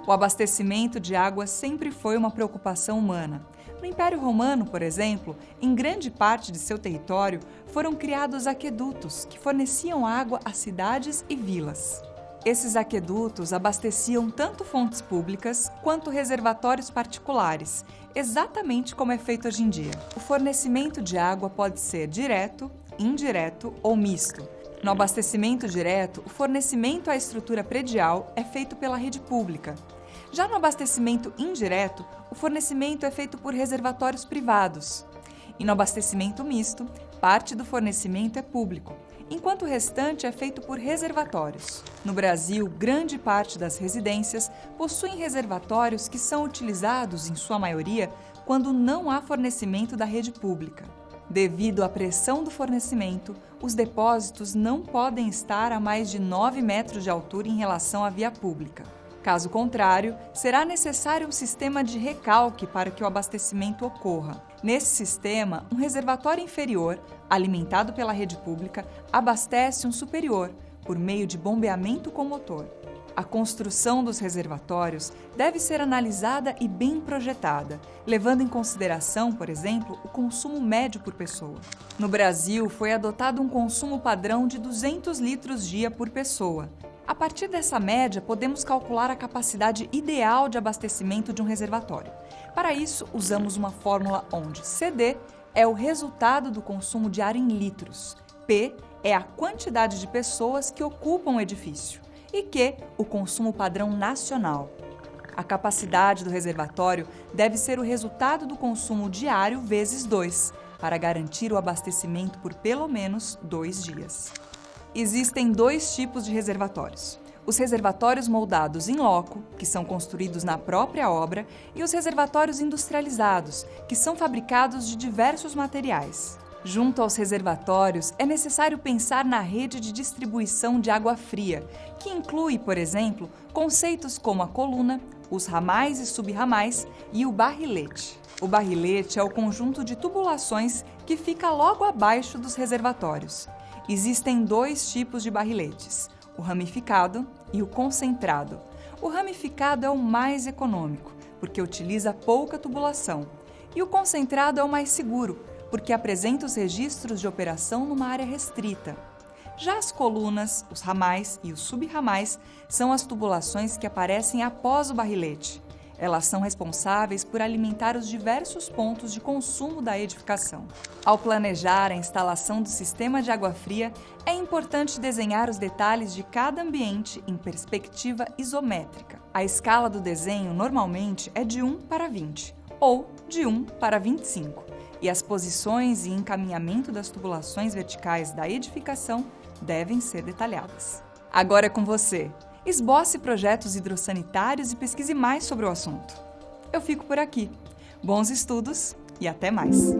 O abastecimento de água sempre foi uma preocupação humana. No Império Romano, por exemplo, em grande parte de seu território foram criados aquedutos que forneciam água a cidades e vilas. Esses aquedutos abasteciam tanto fontes públicas quanto reservatórios particulares, exatamente como é feito hoje em dia. O fornecimento de água pode ser direto, indireto ou misto. No abastecimento direto, o fornecimento à estrutura predial é feito pela rede pública. Já no abastecimento indireto, o fornecimento é feito por reservatórios privados. E no abastecimento misto, parte do fornecimento é público, enquanto o restante é feito por reservatórios. No Brasil, grande parte das residências possuem reservatórios que são utilizados, em sua maioria, quando não há fornecimento da rede pública. Devido à pressão do fornecimento, os depósitos não podem estar a mais de 9 metros de altura em relação à via pública. Caso contrário, será necessário um sistema de recalque para que o abastecimento ocorra. Nesse sistema, um reservatório inferior, alimentado pela rede pública, abastece um superior, por meio de bombeamento com motor. A construção dos reservatórios deve ser analisada e bem projetada, levando em consideração, por exemplo, o consumo médio por pessoa. No Brasil, foi adotado um consumo padrão de 200 litros dia por pessoa. A partir dessa média, podemos calcular a capacidade ideal de abastecimento de um reservatório. Para isso, usamos uma fórmula onde CD é o resultado do consumo de área em litros, P é a quantidade de pessoas que ocupam o edifício e Q, o consumo padrão nacional. A capacidade do reservatório deve ser o resultado do consumo diário vezes 2, para garantir o abastecimento por pelo menos 2 dias. Existem 2 tipos de reservatórios. Os reservatórios moldados in loco, que são construídos na própria obra, e os reservatórios industrializados, que são fabricados de diversos materiais. Junto aos reservatórios, é necessário pensar na rede de distribuição de água fria, que inclui, por exemplo, conceitos como a coluna, os ramais e subramais e o barrilete. O barrilete é o conjunto de tubulações que fica logo abaixo dos reservatórios. Existem 2 tipos de barriletes, o ramificado e o concentrado. O ramificado é o mais econômico, porque utiliza pouca tubulação, e o concentrado é o mais seguro, porque apresenta os registros de operação numa área restrita. Já as colunas, os ramais e os subramais são as tubulações que aparecem após o barrilete. Elas são responsáveis por alimentar os diversos pontos de consumo da edificação. Ao planejar a instalação do sistema de água fria, é importante desenhar os detalhes de cada ambiente em perspectiva isométrica. A escala do desenho normalmente é de 1:20 ou de 1:25, e as posições e encaminhamento das tubulações verticais da edificação devem ser detalhadas. Agora é com você! Esboce projetos hidrossanitários e pesquise mais sobre o assunto. Eu fico por aqui. Bons estudos e até mais!